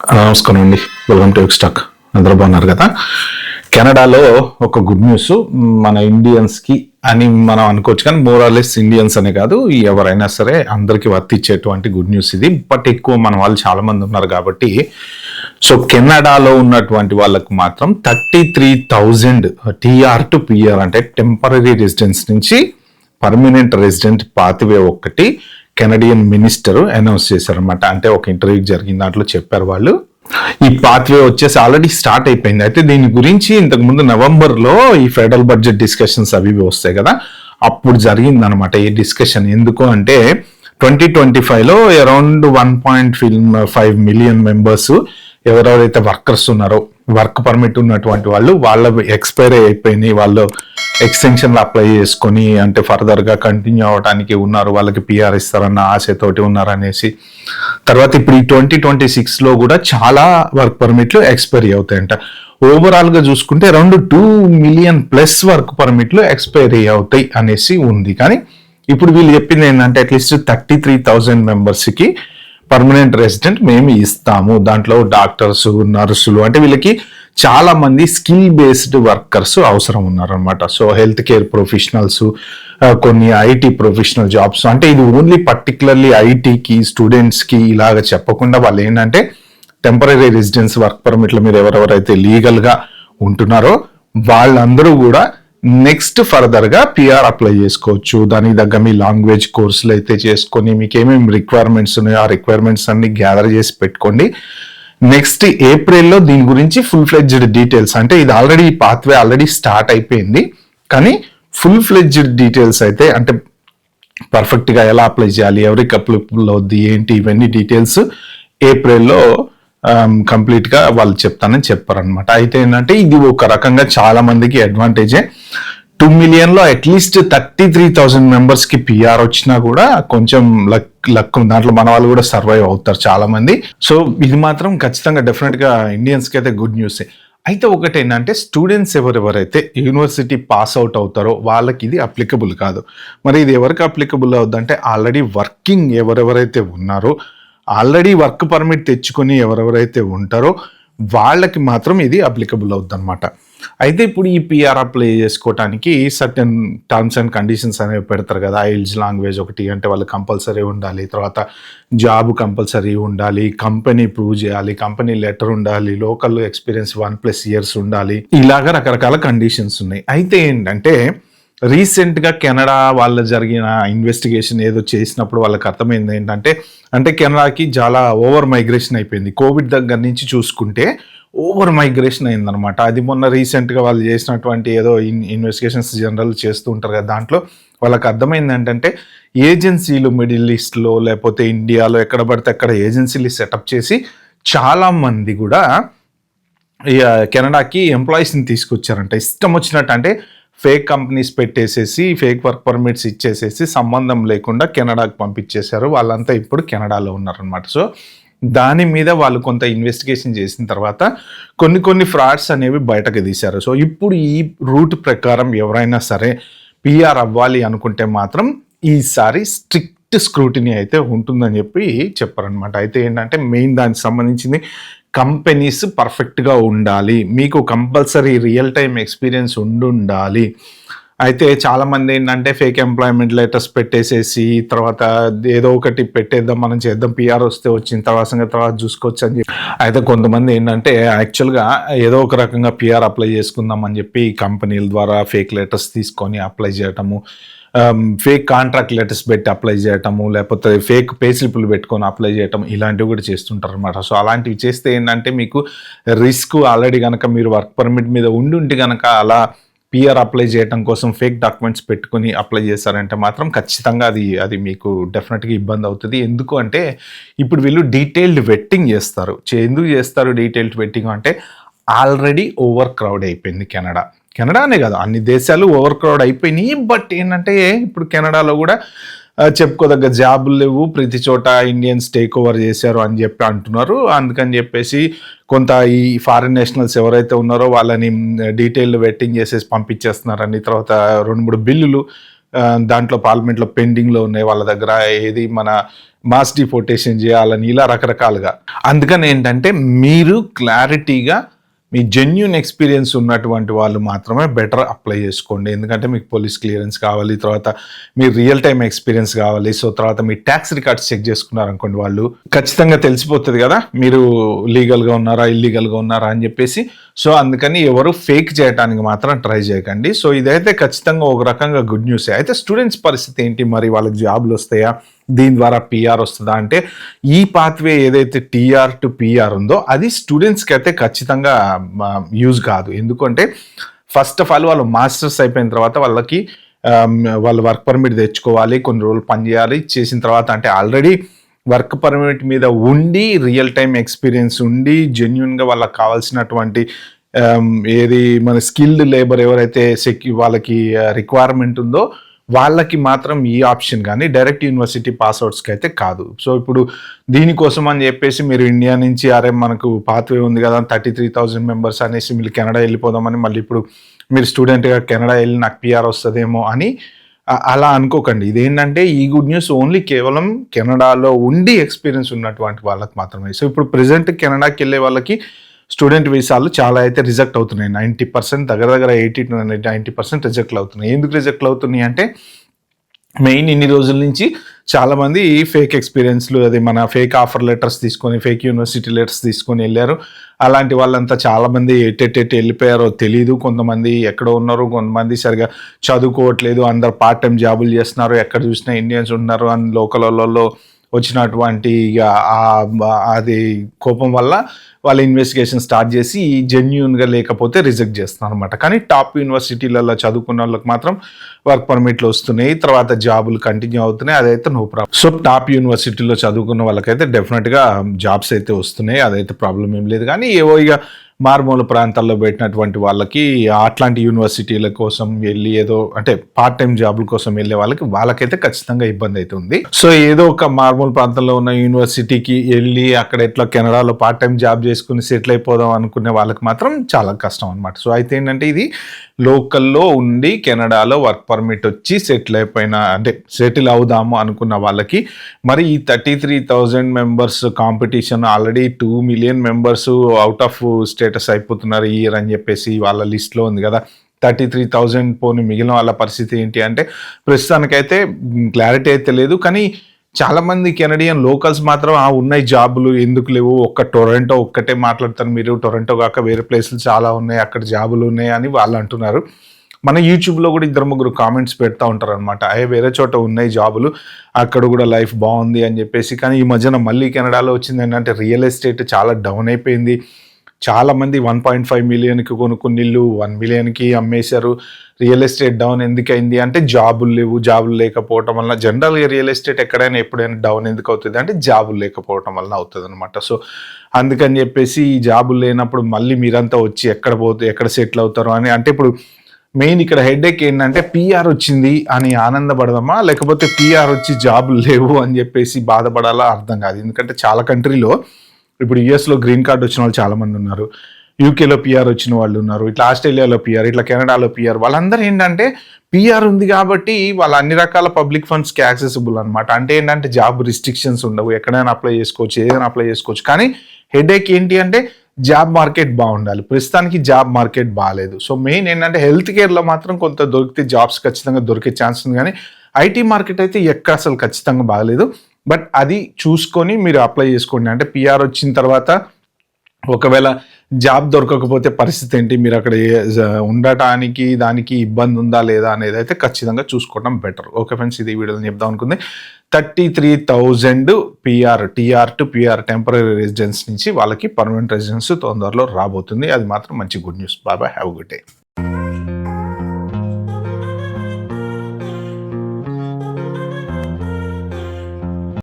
నమస్కారం అండి. Welcome to stock. అందరూ బాగున్నారు కదా. కెనడాలో ఒక గుడ్ న్యూస్ మన ఇండియన్స్కి అని మనం అనుకోవచ్చు, కానీ మోరాలెస్ ఇండియన్స్ అనే కాదు, ఎవరైనా సరే అందరికీ వర్తించేటువంటి గుడ్ న్యూస్ ఇది. బట్ ఎక్కువ మన వాళ్ళు చాలా మంది ఉన్నారు కాబట్టి, సో కెనడాలో ఉన్నటువంటి వాళ్ళకు మాత్రం 33,000 టీఆర్ టు పిఆర్ అంటే టెంపరీ రెసిడెన్స్ నుంచి పర్మనెంట్ రెసిడెంట్ పాత్వే ఒకటి కెనడియన్ మినిస్టర్ అనౌన్స్ చేశారనమాట. అంటే ఒక ఇంటర్వ్యూ జరిగిన దాంట్లో చెప్పారు వాళ్ళు. ఈ పాత్వే వచ్చేసి ఆల్రెడీ స్టార్ట్ అయిపోయింది. అయితే దీని గురించి ఇంతకు ముందు నవంబర్లో ఈ ఫెడరల్ బడ్జెట్ డిస్కషన్స్ అవి వస్తాయి కదా, అప్పుడు జరిగింది అనమాట ఈ డిస్కషన్. ఎందుకు అంటే 2025లో అరౌండ్ 1.5 మిలియన్ మెంబర్స్ ఎవరెవరైతే వర్కర్స్ ఉన్నారో, వర్క్ పర్మిట్ ఉన్నటువంటి వాళ్ళు, వాళ్ళ ఎక్స్పైర్ అయిపోయినాయి, వాళ్ళు ఎక్స్టెన్షన్లు అప్లై చేసుకొని అంటే ఫర్దర్గా కంటిన్యూ అవ్వడానికి ఉన్నారు, వాళ్ళకి పిఆర్ ఇస్తారన్న ఆశతోటి ఉన్నారనేసి. తర్వాత ఇప్పుడు ఈ 2026లో కూడా చాలా వర్క్ పర్మిట్లు ఎక్స్పైరీ అవుతాయంట. ఓవరాల్గా చూసుకుంటే అరౌండ్ 2 మిలియన్ ప్లస్ వర్క్ పర్మిట్లు ఎక్స్పైరీ అవుతాయి అనేసి ఉంది. కానీ ఇప్పుడు వీళ్ళు చెప్పింది ఏంటంటే అట్లీస్ట్ 33,000 మెంబర్స్కి పర్మనెంట్ రెసిడెంట్ మేము ఇస్తాము. దాంట్లో డాక్టర్స్, నర్సులు, అంటే వీళ్ళకి చాలా మంది స్కిల్ బేస్డ్ వర్కర్స్ అవసరం ఉన్నారనమాట. సో హెల్త్ కేర్ ప్రొఫెషనల్స్, కొన్ని ఐటీ ప్రొఫెషనల్ జాబ్స్, అంటే ఇది ఓన్లీ పర్టికులర్లీ ఐటీకి, స్టూడెంట్స్కి ఇలాగ చెప్పకుండా వాళ్ళు ఏంటంటే టెంపరీ రెసిడెన్స్ వర్క్ పర్మిట్ల మీద ఎవరెవరైతే లీగల్గా ఉంటున్నారో వాళ్ళందరూ కూడా నెక్స్ట్ ఫర్దర్గా పిఆర్ అప్లై చేసుకోవచ్చు. దానికి తగ్గ మీ లాంగ్వేజ్ కోర్సులు అయితే చేసుకొని మీకు ఏమేమి రిక్వైర్మెంట్స్ ఉన్నాయో ఆ రిక్వైర్మెంట్స్ అన్ని గ్యాదర్ చేసి పెట్టుకోండి. నెక్స్ట్ ఏప్రిల్లో దీని గురించి ఫుల్ ఫ్లెడ్జ్డ్ డీటెయిల్స్, అంటే ఇది ఆల్రెడీ పాత్వే ఆల్రెడీ స్టార్ట్ అయిపోయింది, కానీ ఫుల్ ఫ్లెడ్జ్డ్ డీటెయిల్స్ అయితే అంటే పర్ఫెక్ట్గా ఎలా అప్లై చేయాలి, ఎవరికి అప్లికబుల్ అవుద్ది ఏంటి, ఇవన్నీ డీటెయిల్స్ ఏప్రిల్లో కంప్లీట్గా వాళ్ళు చెప్తానని చెప్పారనమాట. అయితే ఏంటంటే ఇది ఒక రకంగా చాలా మందికి అడ్వాంటేజే. 2 మిలియన్లో అట్లీస్ట్ 33,000 మెంబర్స్కి పిఆర్ వచ్చినా కూడా కొంచెం లక్ దాంట్లో మన వాళ్ళు కూడా సర్వైవ్ అవుతారు చాలా మంది. సో ఇది మాత్రం ఖచ్చితంగా డెఫినెట్గా ఇండియన్స్కి అయితే గుడ్ న్యూసే. అయితే ఒకటి ఏంటంటే స్టూడెంట్స్ ఎవరెవరైతే యూనివర్సిటీ పాస్ అవుట్ అవుతారో వాళ్ళకి ఇది అప్లికబుల్ కాదు. మరి ఇది ఎవరికి అప్లికబుల్ అవుద్దంటే ఆల్రెడీ వర్కింగ్ ఎవరెవరైతే ఉన్నారో, ఆల్రెడీ వర్క్ పర్మిట్ తెచ్చుకొని ఎవరెవరైతే ఉంటారో వాళ్ళకి మాత్రం ఇది అప్లికబుల్ అవుద్ది అనమాట. అయితే ఇప్పుడు ఈ పిఆర్ అప్లై చేసుకోవటానికి సర్టెన్ టర్మ్స్ అండ్ కండిషన్స్ అనేవి పెడతారు కదా. ఐఎల్టీఎస్ లాంగ్వేజ్ ఒకటి, అంటే వాళ్ళు కంపల్సరీ ఉండాలి, తర్వాత జాబ్ కంపల్సరీ ఉండాలి, కంపెనీ ప్రూవ్ చేయాలి, కంపెనీ లెటర్ ఉండాలి, లోకల్ ఎక్స్పీరియన్స్ 1+ ఇయర్స్ ఉండాలి, ఇలాగా రకరకాల కండిషన్స్ ఉన్నాయి. అయితే ఏంటంటే రీసెంట్గా కెనడా వాళ్ళ జరిగిన ఇన్వెస్టిగేషన్ ఏదో చేసినప్పుడు వాళ్ళకి అర్థమైంది ఏంటంటే, అంటే కెనడాకి చాలా ఓవర్ మైగ్రేషన్ అయిపోయింది. కోవిడ్ దగ్గర నుంచి చూసుకుంటే ఓవర్ మైగ్రేషన్ అయిందనమాట. అది మొన్న రీసెంట్గా వాళ్ళు చేసినటువంటి ఏదో ఇన్వెస్టిగేషన్స్ జనరల్ చేస్తూ ఉంటారు కదా, దాంట్లో వాళ్ళకి అర్థమైంది ఏంటంటే ఏజెన్సీలు మిడిల్ ఈస్ట్లో లేకపోతే ఇండియాలో ఎక్కడ పడితే అక్కడ ఏజెన్సీలు సెటప్ చేసి చాలామంది కూడా కెనడాకి ఎంప్లాయీస్ని తీసుకొచ్చారంట. ఇష్టం వచ్చినట్టు అంటే ఫేక్ కంపెనీస్ పెట్టేసేసి ఫేక్ వర్క్ పర్మిట్స్ ఇచ్చేసేసి సంబంధం లేకుండా కెనడాకి పంపించేశారు. వాళ్ళంతా ఇప్పుడు కెనడాలో ఉన్నారనమాట. సో దాని మీద వాళ్ళు కొంత ఇన్వెస్టిగేషన్ చేసిన తర్వాత కొన్ని ఫ్రాడ్స్ అనేవి బయటకు తీశారు. సో ఇప్పుడు ఈ రూట్ ప్రకారం ఎవరైనా సరే పిఆర్ అవ్వాలి అనుకుంటే మాత్రం ఈసారి స్ట్రిక్ట్ స్క్రూటినీ అయితే ఉంటుందని చెప్పి చెప్పారనమాట. అయితే ఏంటంటే మెయిన్ దానికి సంబంధించింది కంపెనీస్ పర్ఫెక్ట్గా ఉండాలి, మీకు కంపల్సరీ రియల్ టైం ఎక్స్పీరియన్స్ ఉండాలి. అయితే చాలామంది ఏంటంటే ఫేక్ ఎంప్లాయ్మెంట్ లెటర్స్ పెట్టేసేసి తర్వాత ఏదో ఒకటి పెట్టేద్దాం, మనం చేద్దాం, పిఆర్ వస్తే వచ్చిన తర్వాత చూసుకోవచ్చు అని చెప్పి. అయితే కొంతమంది ఏంటంటే యాక్చువల్గా ఏదో ఒక రకంగా పిఆర్ అప్లై చేసుకుందాం అని చెప్పి కంపెనీల ద్వారా ఫేక్ లెటర్స్ తీసుకొని అప్లై చేయటము, ఫేక్ కాంట్రాక్ట్ లెటర్స్ పెట్టి అప్లై చేయటము, లేకపోతే ఫేక్ పే స్లిప్లు పెట్టుకొని అప్లై చేయటం, ఇలాంటివి కూడా చేస్తుంటారు అనమాట. సో అలాంటివి చేస్తే ఏంటంటే మీకు రిస్క్, ఆల్రెడీ కనుక మీరు వర్క్ పర్మిట్ మీద ఉండి కనుక అలా పిఆర్ అప్లై చేయడం కోసం ఫేక్ డాక్యుమెంట్స్ పెట్టుకొని అప్లై చేశారంటే మాత్రం ఖచ్చితంగా అది మీకు డెఫినెట్గా ఇబ్బంది అవుతుంది. ఎందుకు అంటే ఇప్పుడు వీళ్ళు డీటెయిల్డ్ వెట్టింగ్ చేస్తారు. ఎందుకు చేస్తారు డీటెయిల్డ్ వెట్టింగ్ అంటే ఆల్రెడీ ఓవర్ క్రౌడ్ అయిపోయింది కెనడానే కాదు అన్ని దేశాలు ఓవర్ క్రౌడ్ అయిపోయినాయి. బట్ ఏంటంటే ఇప్పుడు కెనడాలో కూడా చెప్పుకోదగ్గ జాబులు లేవు, ప్రతి చోట ఇండియన్స్ టేక్ ఓవర్ చేశారు అని చెప్పి అంటున్నారు. అందుకని చెప్పేసి కొంత ఈ ఫారిన్ నేషనల్స్ ఎవరైతే ఉన్నారో వాళ్ళని డీటెయిల్ వెట్టింగ్ చేసేసి పంపించేస్తున్నారని, తర్వాత 2-3 బిల్లులు దాంట్లో పార్లమెంట్లో పెండింగ్లో ఉన్నాయి వాళ్ళ దగ్గర, ఏది మన మాస్ డిపోర్టేషన్ చేయాలని, ఇలా రకరకాలుగా. అందుకని ఏంటంటే మీరు క్లారిటీగా మీ జెన్యూన్ ఎక్స్పీరియన్స్ ఉన్నటువంటి వాళ్ళు మాత్రమే బెటర్ అప్లై చేసుకోండి. ఎందుకంటే మీకు పోలీస్ క్లియరెన్స్ కావాలి, తర్వాత మీ రియల్ టైమ్ ఎక్స్పీరియన్స్ కావాలి. సో తర్వాత మీ ట్యాక్స్ రికార్డ్స్ చెక్ చేసుకున్నారనుకోండి, వాళ్ళు ఖచ్చితంగా తెలిసిపోతుంది కదా మీరు లీగల్గా ఉన్నారా ఇల్లీగల్గా ఉన్నారా అని చెప్పేసి. సో అందుకని ఎవరు ఫేక్ చేయడానికి మాత్రం ట్రై చేయకండి. సో ఇదైతే ఖచ్చితంగా ఒక రకంగా గుడ్ న్యూసే. అయితే స్టూడెంట్స్ పరిస్థితి ఏంటి మరి, వాళ్ళకి జాబ్లు వస్తాయా, దీని ద్వారా పిఆర్ వస్తుందా అంటే, ఈ పాత్వే ఏదైతే టీఆర్ టు పిఆర్ ఉందో అది స్టూడెంట్స్కి అయితే ఖచ్చితంగా యూజ్ కాదు. ఎందుకంటే ఫస్ట్ ఆఫ్ ఆల్ వాళ్ళు మాస్టర్స్ అయిపోయిన తర్వాత వాళ్ళు వర్క్ పర్మిట్ తెచ్చుకోవాలి, కొన్ని రోజులు పనిచేయాలి. చేసిన తర్వాత అంటే ఆల్రెడీ వర్క్ పర్మిట్ మీద ఉండి రియల్ టైం ఎక్స్పీరియన్స్ ఉండి జెన్యున్గా వాళ్ళకి కావాల్సినటువంటి ఏది మన స్కిల్డ్ లేబర్ ఎవరైతే వాళ్ళకి రిక్వైర్మెంట్ ఉందో వాళ్ళకి మాత్రం ఈ ఆప్షన్, కానీ డైరెక్ట్ యూనివర్సిటీ పాస్అవుట్స్కి అయితే కాదు. సో ఇప్పుడు దీనికోసం అని చెప్పేసి మీరు ఇండియా నుంచి అరే మనకు పాత్వే ఉంది కదా 33,000 మెంబర్స్ అనేసి మీరు కెనడా వెళ్ళిపోదామని మళ్ళీ ఇప్పుడు మీరు స్టూడెంట్గా కెనడా వెళ్ళి నాకు పిఆర్ వస్తుందేమో అని అలా అనుకోకండి. ఇదేంటంటే ఈ గుడ్ న్యూస్ ఓన్లీ కేవలం కెనడాలో ఉండి ఎక్స్పీరియన్స్ ఉన్నటువంటి వాళ్ళకి మాత్రమే. సో ఇప్పుడు ప్రెజెంట్ కెనడాకి వెళ్ళే వాళ్ళకి స్టూడెంట్ వీసాలు చాలా అయితే రిజెక్ట్ అవుతున్నాయి. 90% దగ్గర 80 to 90% రిజెక్ట్లు అవుతున్నాయి. ఎందుకు రిజెక్ట్లు అవుతున్నాయి అంటే మెయిన్ ఇన్ని రోజుల నుంచి చాలామంది ఫేక్ ఎక్స్పీరియన్స్లు, అది మన ఫేక్ ఆఫర్ లెటర్స్ తీసుకొని, ఫేక్ యూనివర్సిటీ లెటర్స్ తీసుకొని వెళ్ళారు. అలాంటి వాళ్ళంతా చాలామంది ఎట్టెట్టెట్టు వెళ్ళిపోయారో తెలియదు. కొంతమంది ఎక్కడో ఉన్నారు, కొంతమంది సరిగా చదువుకోవట్లేదు, అందరు పార్ట్ టైం జాబులు చేస్తున్నారు, ఎక్కడ చూసినా ఇండియన్స్ ఉన్నారు అని లోకల్లో వచ్చినటువంటి అది కోపం వల్ల వాళ్ళు ఇన్వెస్టిగేషన్ స్టార్ట్ చేసి జెన్యూన్గా లేకపోతే రిజెక్ట్ చేస్తున్నారు అనమాట. కానీ టాప్ యూనివర్సిటీలలో చదువుకున్న వాళ్ళకి మాత్రం వర్క్ పర్మిట్లు వస్తున్నాయి, తర్వాత జాబులు కంటిన్యూ అవుతున్నాయి, అదైతే నో ప్రాబ్లం. సో టాప్ యూనివర్సిటీలో చదువుకున్న వాళ్ళకైతే డెఫినెట్గా జాబ్స్ అయితే వస్తున్నాయి, అదైతే ప్రాబ్లం ఏం లేదు. కానీ ఏవో ఇక మారుమూల ప్రాంతాల్లో పెట్టినటువంటి వాళ్ళకి అట్లాంటి యూనివర్సిటీల కోసం వెళ్ళి ఏదో అంటే పార్ట్ టైం జాబుల కోసం వెళ్ళే వాళ్ళకైతే ఖచ్చితంగా ఇబ్బంది అయితే ఉంది. సో ఏదో ఒక మారుమూల ప్రాంతంలో ఉన్న యూనివర్సిటీకి వెళ్ళి అక్కడ ఎట్లా కెనడాలో పార్ట్ టైం జాబ్ చేసుకుని సెటిల్ అయిపోదాం అనుకునే వాళ్ళకి మాత్రం చాలా కష్టం అనమాట. సో అయితే ఏంటంటే ఇది లోకల్లో ఉండి కెనడాలో వర్క్ పర్మిట్ వచ్చి సెటిల్ అవుదాము అనుకున్న వాళ్ళకి మరి ఈ 33,000 members competition already 2 million members out of status అయిపోతున్నారు ఈ ఇయర్ అని చెప్పేసి వాళ్ళ లిస్ట్లో ఉంది కదా. 33,000 పోని మిగిలిన వాళ్ళ పరిస్థితి ఏంటి అంటే ప్రస్తుతానికైతే క్లారిటీ అయితే లేదు. కానీ చాలామంది కెనడియన్ లోకల్స్ మాత్రం ఉన్నాయి జాబులు ఎందుకు లేవు, ఒక్క టొరంటో ఒక్కటే మాట్లాడతారు మీరు, టొరంటో కాక వేరే ప్లేసులు చాలా ఉన్నాయి అక్కడ జాబులు ఉన్నాయి అని వాళ్ళు అంటున్నారు. మన యూట్యూబ్లో కూడా 2-3 కామెంట్స్ పెడతా ఉంటారు అనమాట, వేరే చోట ఉన్నాయి జాబులు అక్కడ కూడా లైఫ్ బాగుంది అని చెప్పేసి. కానీ ఈ మధ్యన మళ్ళీ కెనడాలో వచ్చింది ఏంటంటే రియల్ ఎస్టేట్ చాలా డౌన్ అయిపోయింది. చాలామంది 1.5 million కొనుక్కున్న ఇల్లు 1 millionకి అమ్మేశారు. రియల్ ఎస్టేట్ డౌన్ ఎందుకైంది అంటే జాబులు లేవు, జాబులు లేకపోవటం వలన. జనరల్గా రియల్ ఎస్టేట్ ఎప్పుడైనా డౌన్ ఎందుకు అవుతుంది అంటే జాబులు లేకపోవటం వలన అవుతుంది అనమాట. సో అందుకని చెప్పేసి ఈ జాబులు లేనప్పుడు మళ్ళీ మీరంతా వచ్చి ఎక్కడ సెటిల్ అవుతారు అని అంటే ఇప్పుడు మెయిన్ ఇక్కడ హెడేక్ ఏంటంటే పిఆర్ వచ్చింది అని ఆనందపడదామా, లేకపోతే పిఆర్ వచ్చి జాబులు లేవు అని చెప్పేసి బాధపడాలా అర్థం కాదు. ఎందుకంటే చాలా కంట్రీలో ఇప్పుడు యుఎస్లో గ్రీన్ కార్డ్ వచ్చిన వాళ్ళు చాలామంది ఉన్నారు, యూకేలో పిఆర్ వచ్చిన వాళ్ళు ఉన్నారు, ఇట్లా ఆస్ట్రేలియాలో పిఆర్, ఇట్లా కెనడాలో పిఆర్. వాళ్ళందరూ ఏంటంటే పిఆర్ ఉంది కాబట్టి వాళ్ళ అన్ని రకాల పబ్లిక్ ఫండ్స్కి యాక్సెసిబుల్ అనమాట. అంటే ఏంటంటే జాబ్ రిస్ట్రిక్షన్స్ ఉండవు, ఎక్కడైనా అప్లై చేసుకోవచ్చు, ఏదైనా అప్లై చేసుకోవచ్చు. కానీ హెడేక్ ఏంటి అంటే జాబ్ మార్కెట్ బాగుండాలి. ప్రస్తుతానికి జాబ్ మార్కెట్ బాగాలేదు. సో మెయిన్ ఏంటంటే హెల్త్ కేర్లో మాత్రం కొంత దొరికితే జాబ్స్ ఖచ్చితంగా దొరికే ఛాన్స్ ఉంది. కానీ ఐటీ మార్కెట్ అయితే అసలు ఖచ్చితంగా బాగలేదు. బట్ అది చూసుకొని మీరు అప్లై చేసుకోండి. అంటే పిఆర్ వచ్చిన తర్వాత ఒకవేళ జాబ్ దొరకకపోతే పరిస్థితి ఏంటి, మీరు అక్కడ ఉండటానికి దానికి ఇబ్బంది ఉందా లేదా అనేది అయితే ఖచ్చితంగా చూసుకోవడం బెటర్. ఓకే ఫ్రెండ్స్, ఇది వీడియోలో చెప్దాం అనుకుంది. 33,000 TR to PR temporary residence నుంచి వాళ్ళకి పర్మనెంట్ రెసిడెన్స్ తొందరలో రాబోతుంది. అది మాత్రం మంచి good news. Bye bye, have a good day.